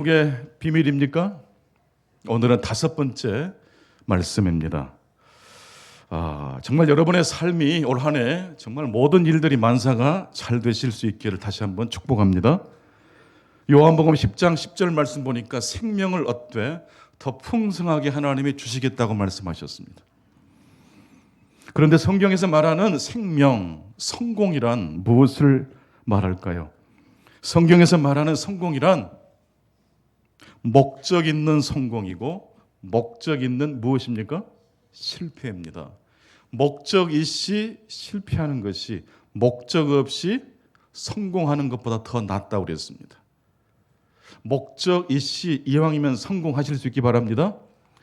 그게 비밀입니까? 오늘은 5번째 말씀입니다. 정말 여러분의 삶이 올 한 해 정말 모든 일들이 만사가 잘 되실 수 있기를 다시 한번 축복합니다. 요한복음 10장 10절 말씀 보니까 생명을 얻되 더 풍성하게 하나님이 주시겠다고 말씀하셨습니다. 그런데 성경에서 말하는 생명, 성공이란 무엇을 말할까요? 성경에서 말하는 성공이란 목적 있는 성공이고 목적 있는 무엇입니까? 실패입니다. 목적 있이 실패하는 것이 목적 없이 성공하는 것보다 더 낫다고 그랬습니다. 목적 있이 이왕이면 성공하실 수 있기 바랍니다.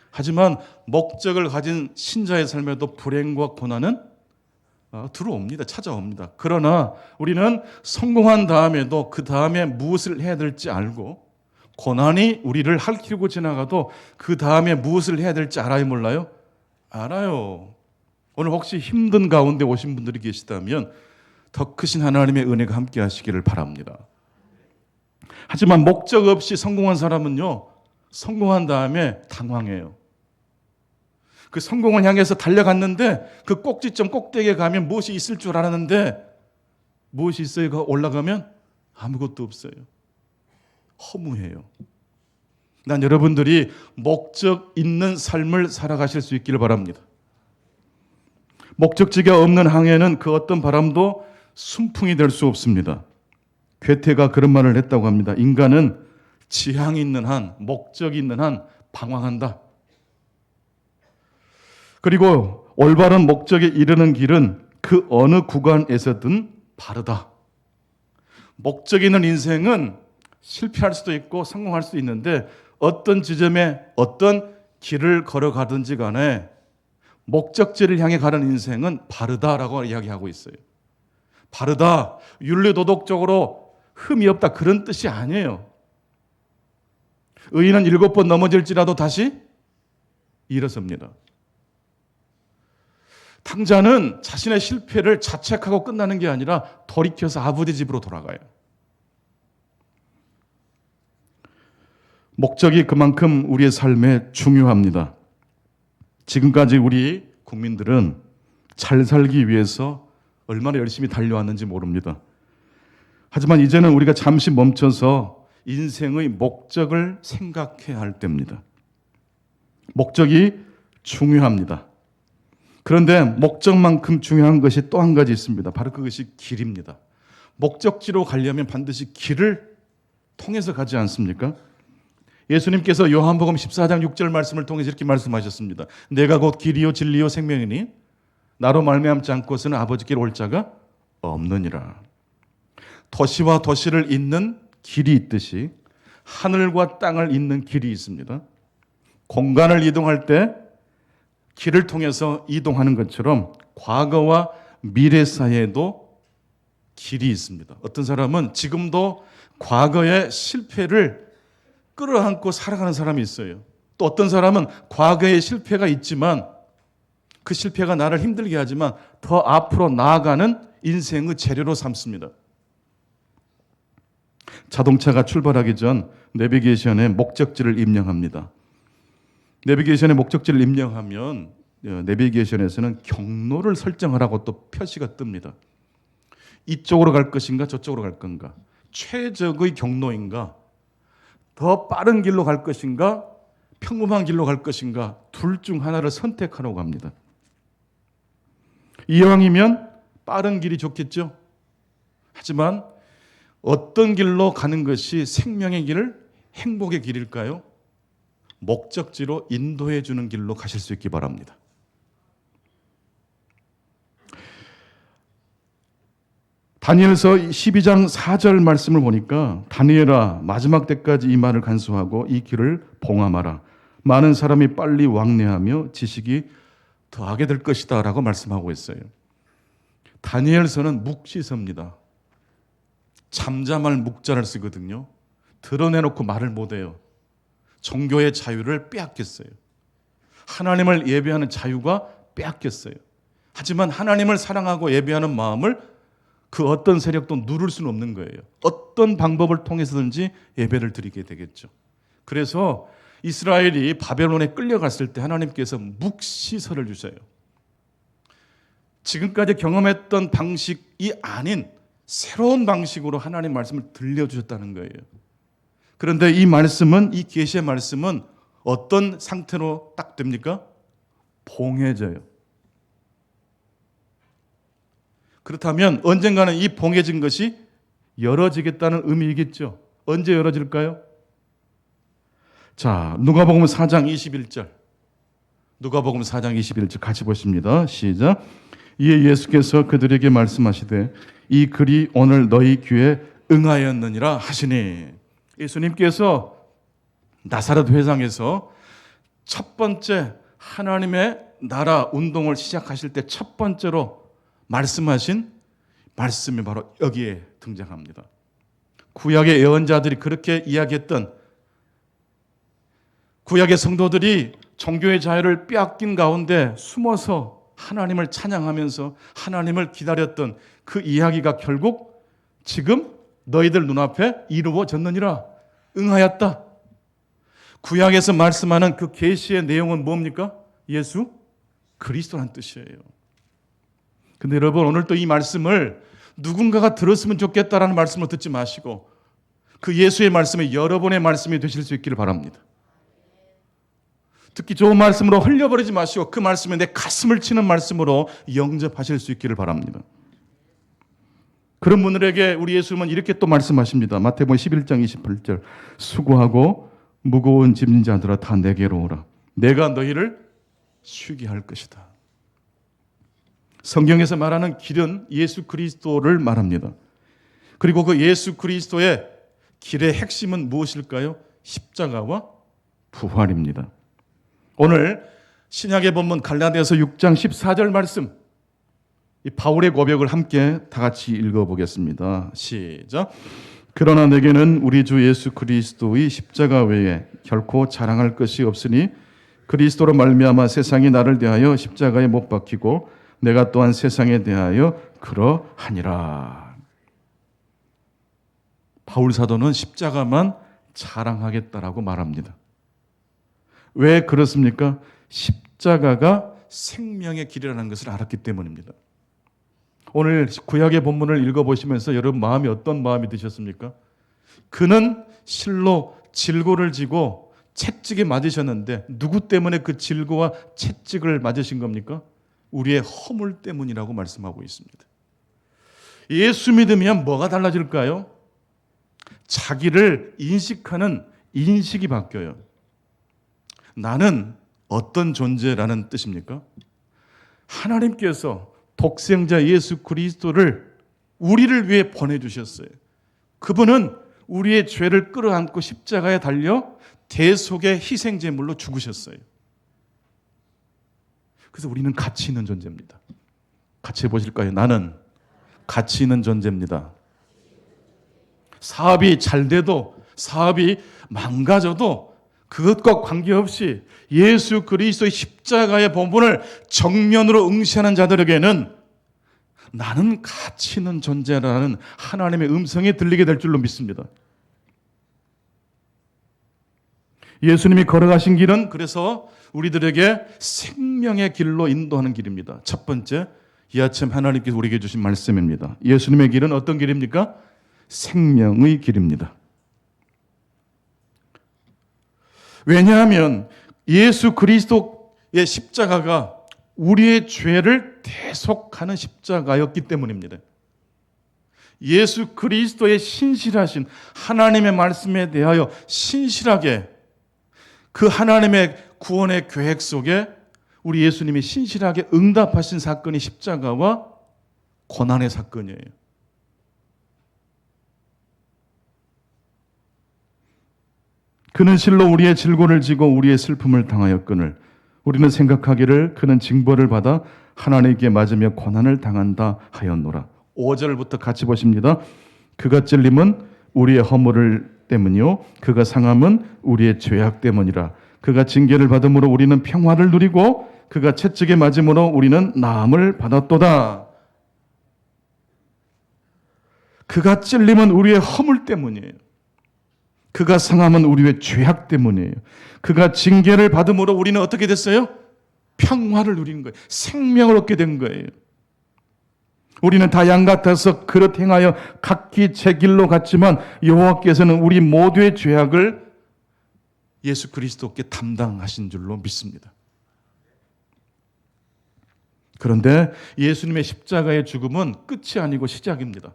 하지만 목적을 가진 신자의 삶에도 불행과 고난은 들어옵니다. 찾아옵니다. 그러나 우리는 성공한 다음에도 그 다음에 무엇을 해야 될지 알고 고난이 우리를 핥히고 지나가도 그 다음에 무엇을 해야 될지 알아요, 몰라요? 알아요. 오늘 혹시 힘든 가운데 오신 분들이 계시다면 더 크신 하나님의 은혜가 함께 하시기를 바랍니다. 하지만 목적 없이 성공한 사람은요, 성공한 다음에 당황해요. 그 성공을 향해서 달려갔는데 그 꼭지점 꼭대기에 가면 무엇이 있을 줄 알았는데 무엇이 있어요? 올라가면 아무것도 없어요. 허무해요. 난 여러분들이 목적 있는 삶을 살아가실 수 있기를 바랍니다. 목적지가 없는 항해는 그 어떤 바람도 순풍이 될 수 없습니다. 괴테가 그런 말을 했다고 합니다. 인간은 지향이 있는 한, 목적이 있는 한 방황한다. 그리고 올바른 목적에 이르는 길은 그 어느 구간에서든 바르다. 목적 있는 인생은 실패할 수도 있고 성공할 수도 있는데 어떤 지점에 어떤 길을 걸어가든지 간에 목적지를 향해 가는 인생은 바르다라고 이야기하고 있어요. 바르다, 윤리도덕적으로 흠이 없다 그런 뜻이 아니에요. 의인은 7번 넘어질지라도 다시 일어섭니다. 탕자는 자신의 실패를 자책하고 끝나는 게 아니라 돌이켜서 아버지 집으로 돌아가요. 목적이 그만큼 우리의 삶에 중요합니다. 지금까지 우리 국민들은 잘 살기 위해서 얼마나 열심히 달려왔는지 모릅니다. 하지만 이제는 우리가 잠시 멈춰서 인생의 목적을 생각해야 할 때입니다. 목적이 중요합니다. 그런데 목적만큼 중요한 것이 또 한 가지 있습니다. 바로 그것이 길입니다. 목적지로 가려면 반드시 길을 통해서 가지 않습니까? 예수님께서 요한복음 14장 6절 말씀을 통해서 이렇게 말씀하셨습니다. 내가 곧 길이요 진리요 생명이니 나로 말미암지 않고서는 아버지께로 올 자가 없느니라. 도시와 도시를 잇는 길이 있듯이 하늘과 땅을 잇는 길이 있습니다. 공간을 이동할 때 길을 통해서 이동하는 것처럼 과거와 미래 사이에도 길이 있습니다. 어떤 사람은 지금도 과거의 실패를 끌어안고 살아가는 사람이 있어요. 또 어떤 사람은 과거의 실패가 있지만 그 실패가 나를 힘들게 하지만 더 앞으로 나아가는 인생의 재료로 삼습니다. 자동차가 출발하기 전 내비게이션에 목적지를 입력합니다. 내비게이션에 목적지를 입력하면 내비게이션에서는 경로를 설정하라고 또 표시가 뜹니다. 이쪽으로 갈 것인가 저쪽으로 갈 건가, 최적의 경로인가, 더 빠른 길로 갈 것인가 평범한 길로 갈 것인가, 둘 중 하나를 선택하라고 합니다. 이왕이면 빠른 길이 좋겠죠. 하지만 어떤 길로 가는 것이 생명의 길, 행복의 길일까요? 목적지로 인도해 주는 길로 가실 수 있기 바랍니다. 다니엘서 12장 4절 말씀을 보니까 다니엘아 마지막 때까지 이 말을 간수하고 이 길을 봉함하라. 많은 사람이 빨리 왕래하며 지식이 더하게 될 것이다 라고 말씀하고 있어요. 다니엘서는 묵시서입니다. 잠잠할 묵자를 쓰거든요. 드러내놓고 말을 못해요. 종교의 자유를 빼앗겼어요. 하나님을 예배하는 자유가 빼앗겼어요. 하지만 하나님을 사랑하고 예배하는 마음을 그 어떤 세력도 누를 수는 없는 거예요. 어떤 방법을 통해서든지 예배를 드리게 되겠죠. 그래서 이스라엘이 바벨론에 끌려갔을 때 하나님께서 묵시설을 주세요. 지금까지 경험했던 방식이 아닌 새로운 방식으로 하나님 말씀을 들려주셨다는 거예요. 그런데 이 말씀은, 이 계시의 말씀은 어떤 상태로 딱 됩니까? 봉해져요. 그렇다면 언젠가는 이 봉해진 것이 열어지겠다는 의미이겠죠. 언제 열어질까요? 자, 누가복음 4장 21절. 누가복음 4장 21절 같이 보십니다. 시작. 이에 예수께서 그들에게 말씀하시되 이 글이 오늘 너희 귀에 응하였느니라 하시니, 예수님께서 나사렛 회상에서 첫 번째 하나님의 나라 운동을 시작하실 때 첫 번째로 말씀하신 말씀이 바로 여기에 등장합니다. 구약의 예언자들이 그렇게 이야기했던, 구약의 성도들이 종교의 자유를 빼앗긴 가운데 숨어서 하나님을 찬양하면서 하나님을 기다렸던 그 이야기가 결국 지금 너희들 눈앞에 이루어졌느니라, 응하였다. 구약에서 말씀하는 그 계시의 내용은 뭡니까? 예수 그리스도란 뜻이에요. 근데 여러분, 오늘 또 이 말씀을 누군가가 들었으면 좋겠다라는 말씀을 듣지 마시고 그 예수의 말씀이 여러분의 말씀이 되실 수 있기를 바랍니다. 듣기 좋은 말씀으로 흘려버리지 마시고 그 말씀에 내 가슴을 치는 말씀으로 영접하실 수 있기를 바랍니다. 그런 분들에게 우리 예수님은 이렇게 또 말씀하십니다. 마태복음 11장 28절. 수고하고 무거운 짐진 자들아 다 내게로 오라. 내가 너희를 쉬게 할 것이다. 성경에서 말하는 길은 예수 그리스도를 말합니다. 그리고 그 예수 그리스도의 길의 핵심은 무엇일까요? 십자가와 부활입니다. 오늘 신약의 본문 갈라디아서 6장 14절 말씀, 이 바울의 고백을 함께 다 같이 읽어보겠습니다. 시작. 그러나 내게는 우리 주 예수 그리스도의 십자가 외에 결코 자랑할 것이 없으니 그리스도로 말미암아 세상이 나를 대하여 십자가에 못 박히고 내가 또한 세상에 대하여 그러하니라. 바울 사도는 십자가만 자랑하겠다라고 말합니다. 왜 그렇습니까? 십자가가 생명의 길이라는 것을 알았기 때문입니다. 오늘 구약의 본문을 읽어보시면서 여러분 마음이 어떤 마음이 드셨습니까? 그는 실로 질고를 지고 채찍에 맞으셨는데 누구 때문에 그 질고와 채찍을 맞으신 겁니까? 우리의 허물 때문이라고 말씀하고 있습니다. 예수 믿으면 뭐가 달라질까요? 자기를 인식하는 인식이 바뀌어요. 나는 어떤 존재라는 뜻입니까? 하나님께서 독생자 예수 그리스도를 우리를 위해 보내주셨어요. 그분은 우리의 죄를 끌어안고 십자가에 달려 대속의 희생제물로 죽으셨어요. 그래서 우리는 가치 있는 존재입니다. 같이 해보실까요? 나는 가치 있는 존재입니다. 사업이 잘 돼도 사업이 망가져도 그것과 관계없이 예수 그리스도의 십자가의 본분을 정면으로 응시하는 자들에게는 나는 가치 있는 존재라는 하나님의 음성이 들리게 될 줄로 믿습니다. 예수님이 걸어가신 길은 그래서 우리들에게 생명의 길로 인도하는 길입니다. 첫 번째, 이 아침 하나님께서 우리에게 주신 말씀입니다. 예수님의 길은 어떤 길입니까? 생명의 길입니다. 왜냐하면 예수 그리스도의 십자가가 우리의 죄를 대속하는 십자가였기 때문입니다. 예수 그리스도의 신실하신 하나님의 말씀에 대하여 신실하게 그 하나님의 구원의 계획 속에 우리 예수님이 신실하게 응답하신 사건이 십자가와 고난의 사건이에요. 그는 실로 우리의 질고를 지고 우리의 슬픔을 당하였거늘 우리는 생각하기를 그는 징벌을 받아 하나님께 맞으며 고난을 당한다 하였노라. 5절부터 같이 보십니다. 그가 찔림은 우리의 허물을 때문이요 그가 상함은 우리의 죄악 때문이라. 그가 징계를 받음으로 우리는 평화를 누리고 그가 채찍에 맞음으로 우리는 나음을 받았도다. 그가 찔림은 우리의 허물 때문이에요. 그가 상함은 우리의 죄악 때문이에요. 그가 징계를 받음으로 우리는 어떻게 됐어요? 평화를 누리는 거예요. 생명을 얻게 된 거예요. 우리는 다 양 같아서 그릇 행하여 각기 제 길로 갔지만 여호와께서는 우리 모두의 죄악을 예수 그리스도께 담당하신 줄로 믿습니다. 그런데 예수님의 십자가의 죽음은 끝이 아니고 시작입니다.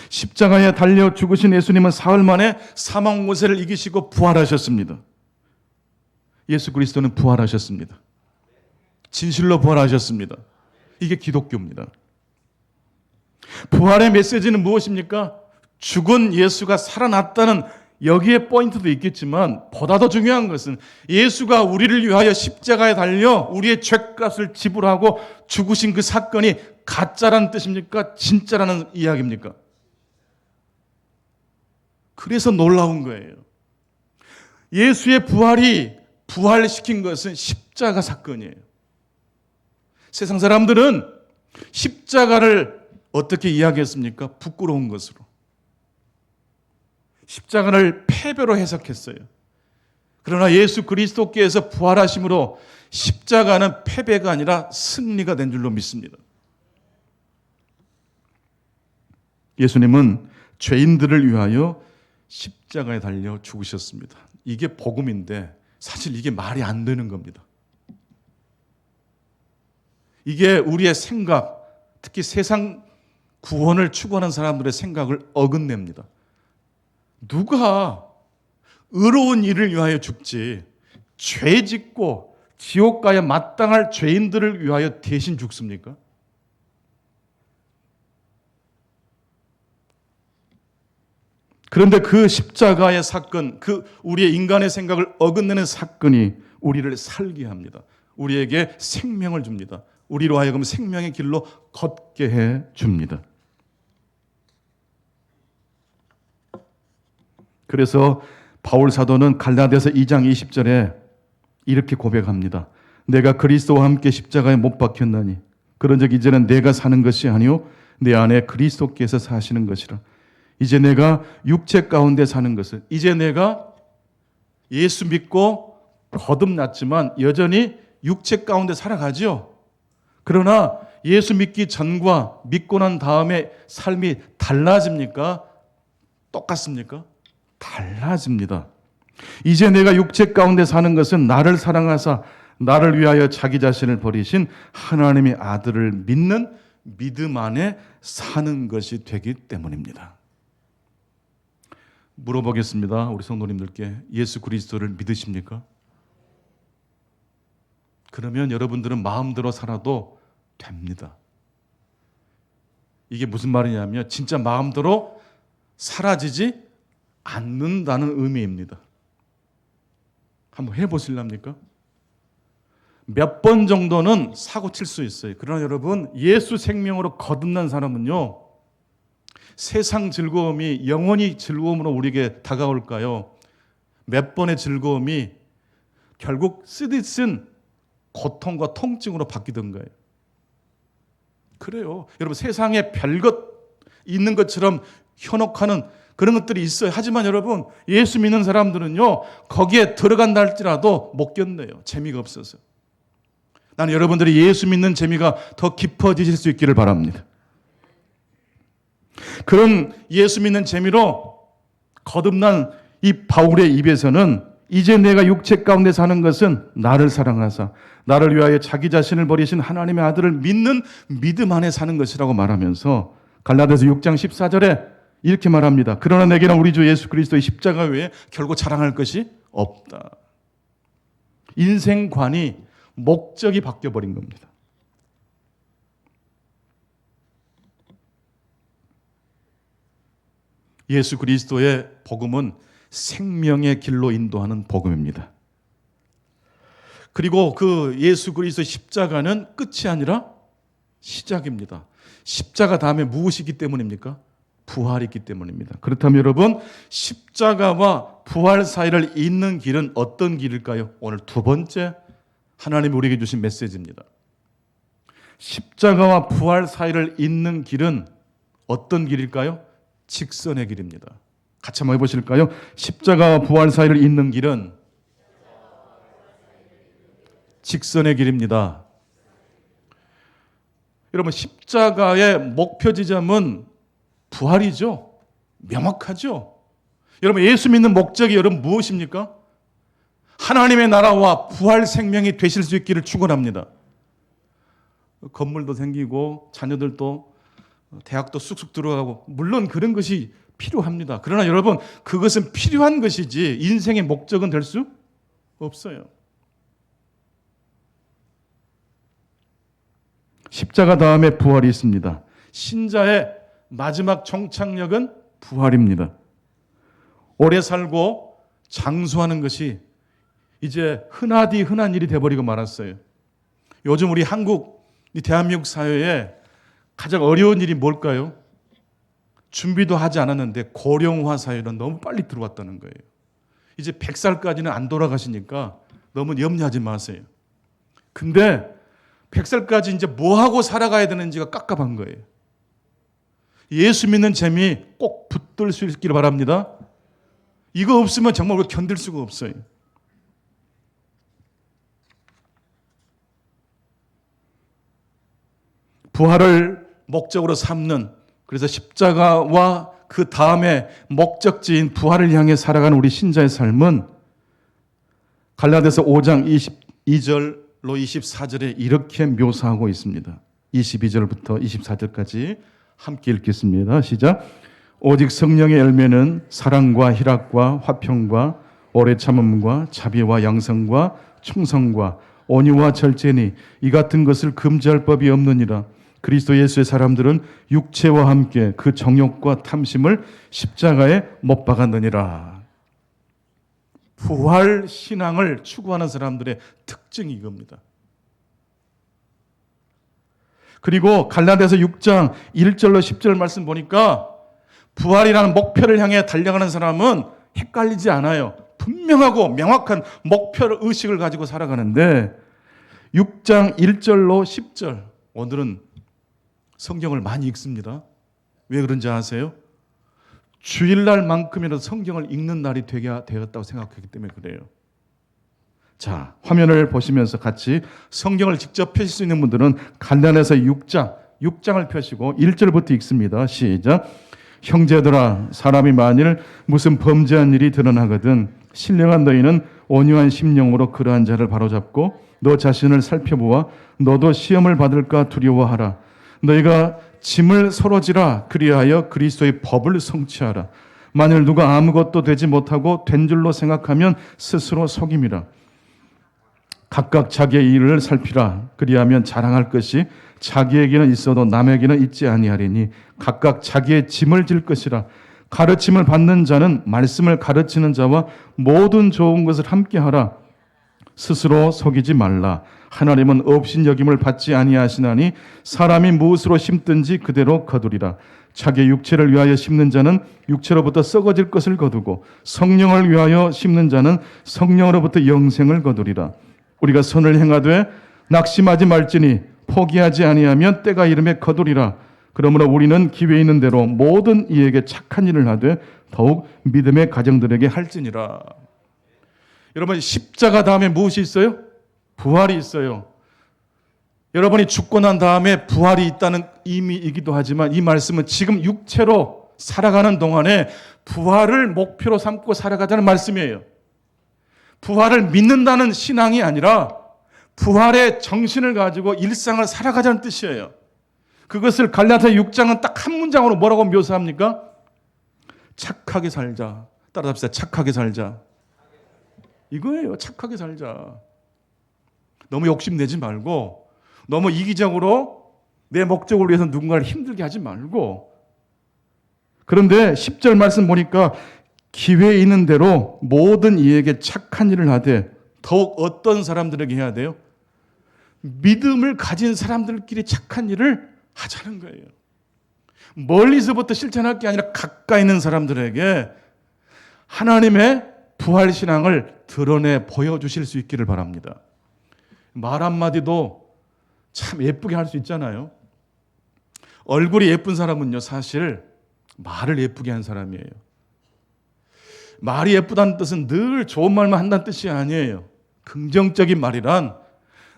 십자가에 달려 죽으신 예수님은 사흘 만에 사망 권세를 이기시고 부활하셨습니다. 예수 그리스도는 부활하셨습니다. 진실로 부활하셨습니다. 이게 기독교입니다. 부활의 메시지는 무엇입니까? 죽은 예수가 살아났다는 여기에 포인트도 있겠지만 보다 더 중요한 것은 예수가 우리를 위하여 십자가에 달려 우리의 죄값을 지불하고 죽으신 그 사건이 가짜라는 뜻입니까? 진짜라는 이야기입니까? 그래서 놀라운 거예요. 예수의 부활이 부활시킨 것은 십자가 사건이에요. 세상 사람들은 십자가를 어떻게 이야기했습니까? 부끄러운 것으로. 십자가를 패배로 해석했어요. 그러나 예수 그리스도께서 부활하심으로 십자가는 패배가 아니라 승리가 된 줄로 믿습니다. 예수님은 죄인들을 위하여 십자가에 달려 죽으셨습니다. 이게 복음인데 사실 이게 말이 안 되는 겁니다. 이게 우리의 생각, 특히 세상 구원을 추구하는 사람들의 생각을 어긋냅니다. 누가 의로운 일을 위하여 죽지 죄 짓고 지옥 가야 마땅할 죄인들을 위하여 대신 죽습니까? 그런데 그 십자가의 사건, 그 우리의 인간의 생각을 어긋내는 사건이 우리를 살게 합니다. 우리에게 생명을 줍니다. 우리로 하여금 생명의 길로 걷게 해 줍니다. 그래서 바울 사도는 갈라디아서 2장 20절에 이렇게 고백합니다. 내가 그리스도와 함께 십자가에 못 박혔나니 그런즉 이제는 내가 사는 것이 아니요 내 안에 그리스도께서 사시는 것이라. 이제 내가 육체 가운데 사는 것을, 이제 내가 예수 믿고 거듭났지만 여전히 육체 가운데 살아가죠. 그러나 예수 믿기 전과 믿고 난 다음에 삶이 달라집니까? 똑같습니까? 달라집니다. 이제 내가 육체 가운데 사는 것은 나를 사랑하사 나를 위하여 자기 자신을 버리신 하나님의 아들을 믿는 믿음 안에 사는 것이 되기 때문입니다. 물어보겠습니다. 우리 성도님들께 예수 그리스도를 믿으십니까? 그러면 여러분들은 마음대로 살아도 됩니다. 이게 무슨 말이냐면 진짜 마음대로 사라지지 않는다는 의미입니다. 한번 해보실랍니까? 몇 번 정도는 사고 칠 수 있어요. 그러나 여러분 예수 생명으로 거듭난 사람은요 세상 즐거움이 영원히 즐거움으로 우리에게 다가올까요? 몇 번의 즐거움이 결국 쓰디쓴 고통과 통증으로 바뀌던가요? 그래요. 여러분 세상에 별것 있는 것처럼 현혹하는 그런 것들이 있어요. 하지만 여러분 예수 믿는 사람들은요 거기에 들어간다 할지라도 못 견뎌요. 재미가 없어서. 나는 여러분들이 예수 믿는 재미가 더 깊어지실 수 있기를 바랍니다. 그런 예수 믿는 재미로 거듭난 이 바울의 입에서는 이제 내가 육체 가운데 사는 것은 나를 사랑하사 나를 위하여 자기 자신을 버리신 하나님의 아들을 믿는 믿음 안에 사는 것이라고 말하면서 갈라디아서 6장 14절에 이렇게 말합니다. 그러나 내게는 우리 주 예수 그리스도의 십자가 외에 결국 자랑할 것이 없다. 인생관이 목적이 바뀌어버린 겁니다. 예수 그리스도의 복음은 생명의 길로 인도하는 복음입니다. 그리고 그 예수 그리스도의 십자가는 끝이 아니라 시작입니다. 십자가 다음에 무엇이기 때문입니까? 부활이 있기 때문입니다. 그렇다면 여러분 십자가와 부활 사이를 잇는 길은 어떤 길일까요? 오늘 두 번째 하나님이 우리에게 주신 메시지입니다. 십자가와 부활 사이를 잇는 길은 어떤 길일까요? 직선의 길입니다. 같이 한번 해보실까요? 십자가와 부활 사이를 잇는 길은 직선의 길입니다. 여러분, 십자가의 목표 지점은 부활이죠. 명확하죠. 여러분, 예수 믿는 목적이 여러분 무엇입니까? 하나님의 나라와 부활 생명이 되실 수 있기를 축원합니다. 건물도 생기고 자녀들도 대학도 쑥쑥 들어가고 물론 그런 것이 필요합니다. 그러나 여러분, 그것은 필요한 것이지 인생의 목적은 될 수 없어요. 십자가 다음에 부활이 있습니다. 신자의 마지막 정착력은 부활입니다. 오래 살고 장수하는 것이 이제 흔하디 흔한 일이 되어버리고 말았어요. 요즘 우리 한국, 이 대한민국 사회에 가장 어려운 일이 뭘까요? 준비도 하지 않았는데 고령화 사회는 너무 빨리 들어왔다는 거예요. 이제 100살까지는 안 돌아가시니까 너무 염려하지 마세요. 근데 100살까지 이제 뭐하고 살아가야 되는지가 깝깝한 거예요. 예수 믿는 재미 꼭 붙들 수 있기를 바랍니다. 이거 없으면 정말 우리가 견딜 수가 없어요. 부활을 목적으로 삼는, 그래서 십자가와 그 다음에 목적지인 부활을 향해 살아가는 우리 신자의 삶은 갈라디아서 5장 22절로 24절에 이렇게 묘사하고 있습니다. 22절부터 24절까지 함께 읽겠습니다. 시작. 오직 성령의 열매는 사랑과 희락과 화평과 오래 참음과 자비와 양성과 충성과 온유와 절제니 이 같은 것을 금지할 법이 없느니라. 그리스도 예수의 사람들은 육체와 함께 그 정욕과 탐심을 십자가에 못 박았느니라. 부활 신앙을 추구하는 사람들의 특징이 이겁니다. 그리고 갈라디아서 6장 1절로 10절 말씀 보니까 부활이라는 목표를 향해 달려가는 사람은 헷갈리지 않아요. 분명하고 명확한 목표를 의식을 가지고 살아가는데 6장 1절로 10절, 오늘은 성경을 많이 읽습니다. 왜 그런지 아세요? 주일날만큼이라도 성경을 읽는 날이 되었다고 생각하기 때문에 그래요. 자, 화면을 보시면서 같이 성경을 직접 펴실 수 있는 분들은 갈라디아서 6장을 펴시고 1절부터 읽습니다. 시작. 형제들아, 사람이 만일 무슨 범죄한 일이 드러나거든 신령한 너희는 온유한 심령으로 그러한 자를 바로잡고 너 자신을 살펴보아 너도 시험을 받을까 두려워하라. 너희가 짐을 서로 지라. 그리하여 그리스도의 법을 성취하라. 만일 누가 아무것도 되지 못하고 된 줄로 생각하면 스스로 속임이라. 각각 자기의 일을 살피라. 그리하면 자랑할 것이 자기에게는 있어도 남에게는 있지 아니하리니 각각 자기의 짐을 질 것이라. 가르침을 받는 자는 말씀을 가르치는 자와 모든 좋은 것을 함께하라. 스스로 속이지 말라. 하나님은 업신여김을 받지 아니하시나니 사람이 무엇으로 심든지 그대로 거두리라. 자기의 육체를 위하여 심는 자는 육체로부터 썩어질 것을 거두고 성령을 위하여 심는 자는 성령으로부터 영생을 거두리라. 우리가 선을 행하되 낙심하지 말지니 포기하지 아니하면 때가 이름에 거두리라. 그러므로 우리는 기회 있는 대로 모든 이에게 착한 일을 하되 더욱 믿음의 가정들에게 할지니라. 여러분, 십자가 다음에 무엇이 있어요? 부활이 있어요. 여러분이 죽고 난 다음에 부활이 있다는 의미이기도 하지만 이 말씀은 지금 육체로 살아가는 동안에 부활을 목표로 삼고 살아가자는 말씀이에요. 부활을 믿는다는 신앙이 아니라 부활의 정신을 가지고 일상을 살아가자는 뜻이에요. 그것을 갈라디아 6장은 딱 한 문장으로 뭐라고 묘사합니까? 착하게 살자. 따라합시다. 착하게 살자. 이거예요. 착하게 살자. 너무 욕심내지 말고 너무 이기적으로 내 목적을 위해서 누군가를 힘들게 하지 말고. 그런데 10절 말씀 보니까 기회 있는 대로 모든 이에게 착한 일을 하되 더욱 어떤 사람들에게 해야 돼요? 믿음을 가진 사람들끼리 착한 일을 하자는 거예요. 멀리서부터 실천할 게 아니라 가까이 있는 사람들에게 하나님의 부활신앙을 드러내 보여주실 수 있기를 바랍니다. 말 한마디도 참 예쁘게 할 수 있잖아요. 얼굴이 예쁜 사람은요, 사실 말을 예쁘게 한 사람이에요. 말이 예쁘다는 뜻은 늘 좋은 말만 한다는 뜻이 아니에요. 긍정적인 말이란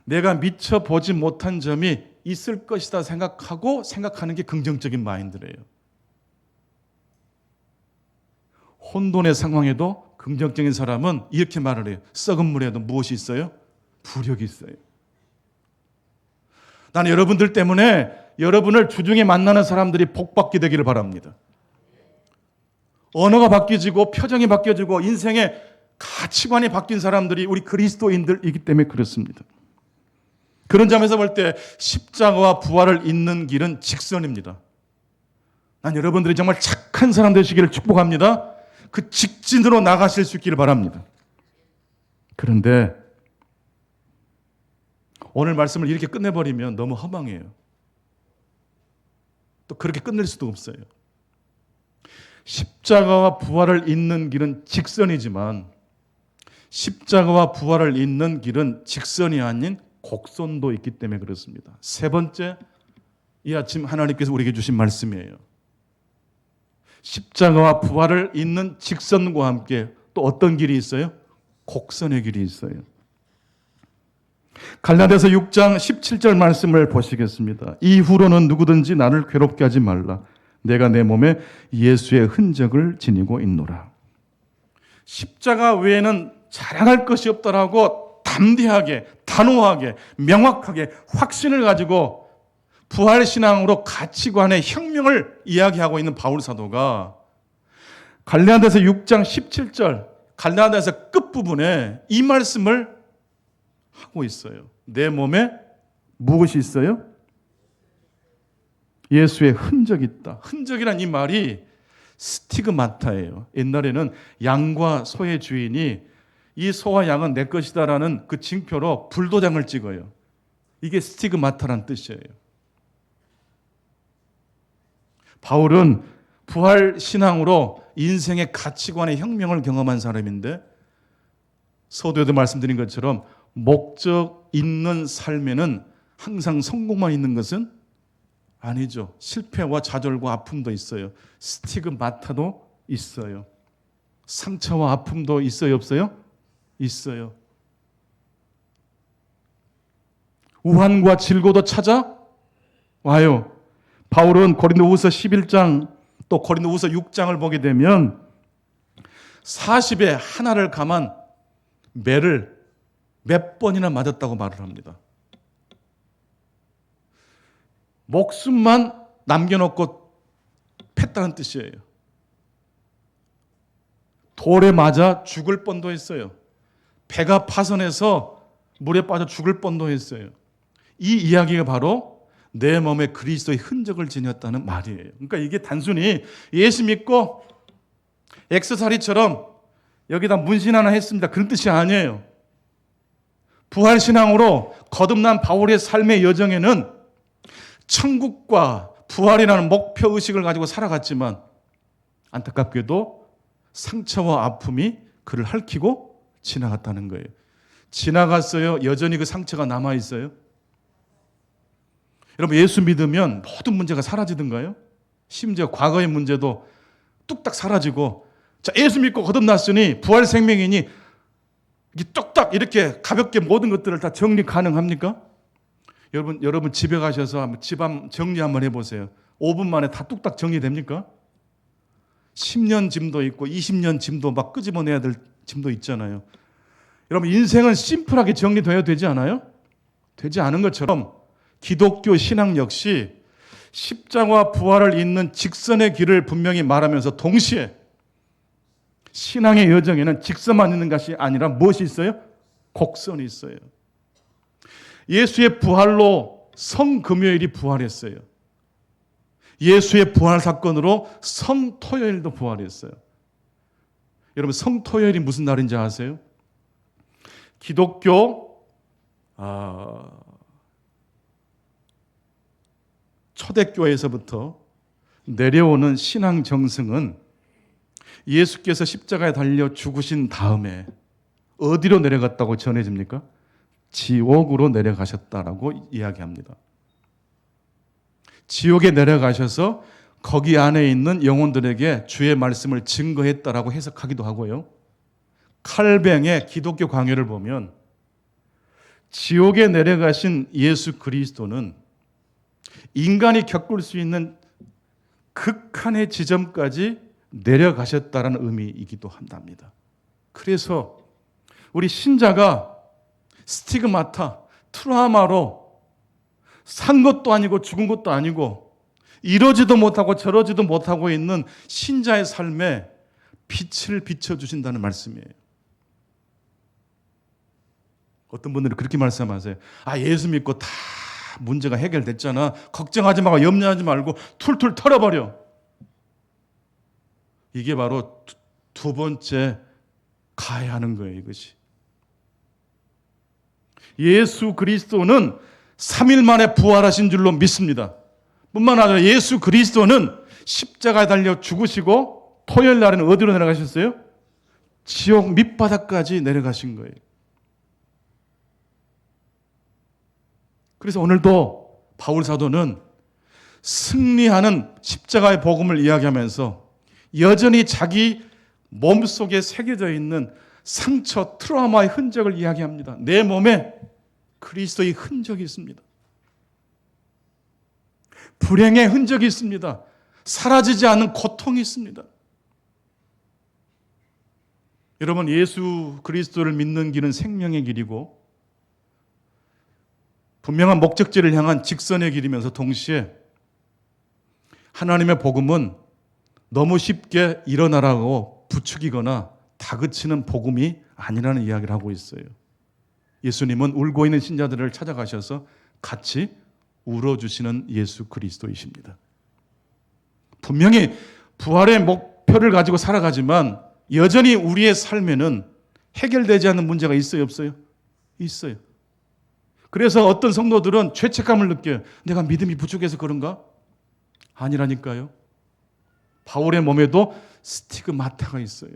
내가 미처 보지 못한 점이 있을 것이다 생각하고 생각하는 게 긍정적인 마인드래요. 혼돈의 상황에도 긍정적인 사람은 이렇게 말을 해요. 썩은 물에도 무엇이 있어요? 부력이 있어요. 나는 여러분들 때문에 여러분을 주중에 만나는 사람들이 복받게 되기를 바랍니다. 언어가 바뀌어지고 표정이 바뀌어지고 인생의 가치관이 바뀐 사람들이 우리 그리스도인들이기 때문에 그렇습니다. 그런 점에서 볼 때 십자가와 부활을 잇는 길은 직선입니다. 난 여러분들이 정말 착한 사람 되시기를 축복합니다. 그 직진으로 나가실 수 있기를 바랍니다. 그런데 오늘 말씀을 이렇게 끝내버리면 너무 허망해요. 또 그렇게 끝낼 수도 없어요. 십자가와 부활을 잇는 길은 직선이지만 십자가와 부활을 잇는 길은 직선이 아닌 곡선도 있기 때문에 그렇습니다. 세 번째, 이 아침 하나님께서 우리에게 주신 말씀이에요. 십자가와 부활을 잇는 직선과 함께 또 어떤 길이 있어요? 곡선의 길이 있어요. 갈라디아서 6장 17절 말씀을 보시겠습니다. 이후로는 누구든지 나를 괴롭게 하지 말라. 내가 내 몸에 예수의 흔적을 지니고 있노라. 십자가 외에는 자랑할 것이 없다라고 담대하게, 단호하게, 명확하게 확신을 가지고 부활신앙으로 가치관의 혁명을 이야기하고 있는 바울 사도가 갈라디아서 6장 17절, 갈라디아서 끝부분에 이 말씀을 하고 있어요. 내 몸에 무엇이 있어요? 예수의 흔적이 있다. 흔적이란 이 말이 스티그마타예요. 옛날에는 양과 소의 주인이 이 소와 양은 내 것이다라는 그 징표로 불도장을 찍어요. 이게 스티그마타란 뜻이에요. 바울은 부활 신앙으로 인생의 가치관의 혁명을 경험한 사람인데 서두에도 말씀드린 것처럼 목적 있는 삶에는 항상 성공만 있는 것은 아니죠. 실패와 좌절과 아픔도 있어요. 스티그마타도 있어요. 상처와 아픔도 있어요, 없어요? 있어요. 우환과 질고도 찾아와요. 바울은 고린도후서 11장 또 고린도후서 6장을 보게 되면 40에 하나를 감한 매를 몇 번이나 맞았다고 말을 합니다. 목숨만 남겨놓고 팼다는 뜻이에요. 돌에 맞아 죽을 뻔도 했어요. 배가 파선해서 물에 빠져 죽을 뻔도 했어요. 이 이야기가 바로 내 몸에 그리스도의 흔적을 지녔다는 말이에요. 그러니까 이게 단순히 예수 믿고 액세서리처럼 여기다 문신 하나 했습니다. 그런 뜻이 아니에요. 부활신앙으로 거듭난 바울의 삶의 여정에는 천국과 부활이라는 목표의식을 가지고 살아갔지만 안타깝게도 상처와 아픔이 그를 핥히고 지나갔다는 거예요. 지나갔어요? 여전히 그 상처가 남아있어요? 여러분, 예수 믿으면 모든 문제가 사라지던가요? 심지어 과거의 문제도 뚝딱 사라지고, 자, 예수 믿고 거듭났으니 부활 생명이니 뚝딱 이렇게 가볍게 모든 것들을 다 정리 가능합니까? 여러분 집에 가셔서 집안 정리 한번 해보세요. 5분 만에 다 뚝딱 정리됩니까? 10년 짐도 있고 20년 짐도 막 끄집어내야 될 짐도 있잖아요. 여러분, 인생은 심플하게 정리되어야 되지 않아요? 되지 않은 것처럼 기독교 신앙 역시 십자가와 부활을 잇는 직선의 길을 분명히 말하면서 동시에 신앙의 여정에는 직선만 있는 것이 아니라 무엇이 있어요? 곡선이 있어요. 예수의 부활로 성금요일이 부활했어요. 예수의 부활 사건으로 성토요일도 부활했어요. 여러분, 성토요일이 무슨 날인지 아세요? 기독교 초대교회에서부터 내려오는 신앙 정승은 예수께서 십자가에 달려 죽으신 다음에 어디로 내려갔다고 전해집니까? 지옥으로 내려가셨다라고 이야기합니다. 지옥에 내려가셔서 거기 안에 있는 영혼들에게 주의 말씀을 증거했다라고 해석하기도 하고요. 칼뱅의 기독교 강요를 보면 지옥에 내려가신 예수 그리스도는 인간이 겪을 수 있는 극한의 지점까지 내려가셨다는 의미이기도 한답니다. 그래서 우리 신자가 스티그마타, 트라우마로 산 것도 아니고 죽은 것도 아니고 이러지도 못하고 저러지도 못하고 있는 신자의 삶에 빛을 비춰주신다는 말씀이에요. 어떤 분들은 그렇게 말씀하세요. 예수 믿고 다 문제가 해결됐잖아. 걱정하지 말고 염려하지 말고 툴툴 털어버려. 이게 바로 두 번째 가야 하는 거예요, 이것이. 예수 그리스도는 3일 만에 부활하신 줄로 믿습니다. 뿐만 아니라 예수 그리스도는 십자가에 달려 죽으시고 토요일 날에는 어디로 내려가셨어요? 지옥 밑바닥까지 내려가신 거예요. 그래서 오늘도 바울 사도는 승리하는 십자가의 복음을 이야기하면서 여전히 자기 몸속에 새겨져 있는 상처, 트라우마의 흔적을 이야기합니다. 내 몸에 그리스도의 흔적이 있습니다. 불행의 흔적이 있습니다. 사라지지 않는 고통이 있습니다. 여러분, 예수 그리스도를 믿는 길은 생명의 길이고 분명한 목적지를 향한 직선의 길이면서 동시에 하나님의 복음은 너무 쉽게 일어나라고 부추기거나 다그치는 복음이 아니라는 이야기를 하고 있어요. 예수님은 울고 있는 신자들을 찾아가셔서 같이 울어주시는 예수 그리스도이십니다. 분명히 부활의 목표를 가지고 살아가지만 여전히 우리의 삶에는 해결되지 않는 문제가 있어요, 없어요? 있어요. 그래서 어떤 성도들은 죄책감을 느껴요. 내가 믿음이 부족해서 그런가? 아니라니까요. 바울의 몸에도 스티그마타가 있어요.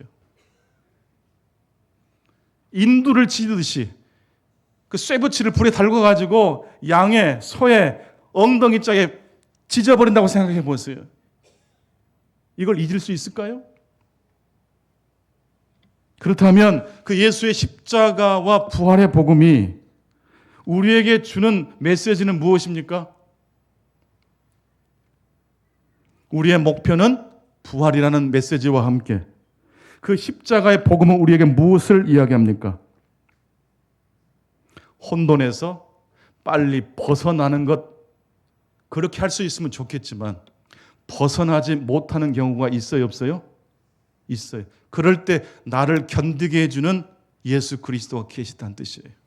인두를 치듯이 그 쇠붙이를 불에 달궈가지고 양의, 소의 엉덩이 짝에 찢어버린다고 생각해 보세요. 이걸 잊을 수 있을까요? 그렇다면 그 예수의 십자가와 부활의 복음이 우리에게 주는 메시지는 무엇입니까? 우리의 목표는 부활이라는 메시지와 함께 그 십자가의 복음은 우리에게 무엇을 이야기합니까? 혼돈에서 빨리 벗어나는 것, 그렇게 할 수 있으면 좋겠지만 벗어나지 못하는 경우가 있어요, 없어요? 있어요. 그럴 때 나를 견디게 해주는 예수 그리스도가 계시다는 뜻이에요.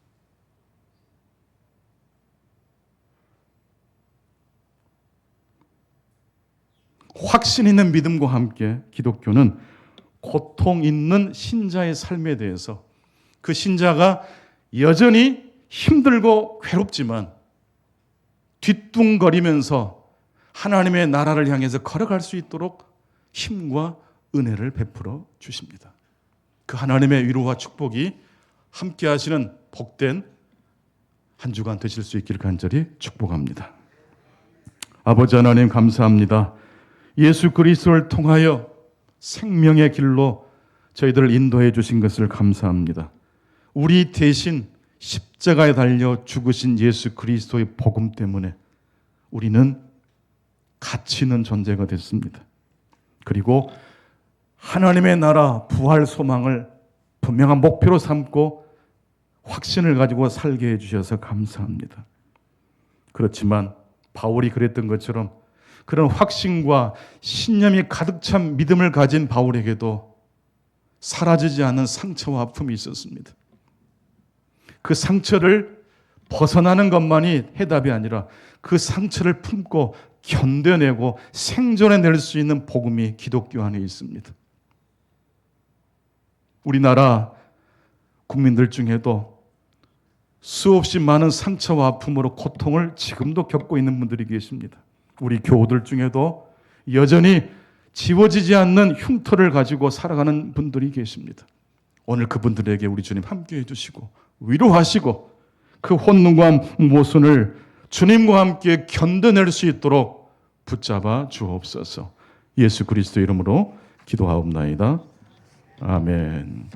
확신 있는 믿음과 함께 기독교는 고통 있는 신자의 삶에 대해서 그 신자가 여전히 힘들고 괴롭지만 뒤뚱거리면서 하나님의 나라를 향해서 걸어갈 수 있도록 힘과 은혜를 베풀어 주십니다. 그 하나님의 위로와 축복이 함께 하시는 복된 한 주간 되실 수 있기를 간절히 축복합니다. 아버지 하나님 감사합니다. 예수 그리스도를 통하여 생명의 길로 저희들을 인도해 주신 것을 감사합니다. 우리 대신 십자가에 달려 죽으신 예수 그리스도의 복음 때문에 우리는 가치 있는 존재가 됐습니다. 그리고 하나님의 나라 부활 소망을 분명한 목표로 삼고 확신을 가지고 살게 해주셔서 감사합니다. 그렇지만 바울이 그랬던 것처럼 그런 확신과 신념이 가득 찬 믿음을 가진 바울에게도 사라지지 않는 상처와 아픔이 있었습니다. 그 상처를 벗어나는 것만이 해답이 아니라 그 상처를 품고 견뎌내고 생존해낼 수 있는 복음이 기독교 안에 있습니다. 우리나라 국민들 중에도 수없이 많은 상처와 아픔으로 고통을 지금도 겪고 있는 분들이 계십니다. 우리 교우들 중에도 여전히 지워지지 않는 흉터를 가지고 살아가는 분들이 계십니다. 오늘 그분들에게 우리 주님 함께해 주시고 위로하시고 그 혼돈과 모순을 주님과 함께 견뎌낼 수 있도록 붙잡아 주옵소서. 예수 그리스도 이름으로 기도하옵나이다. 아멘.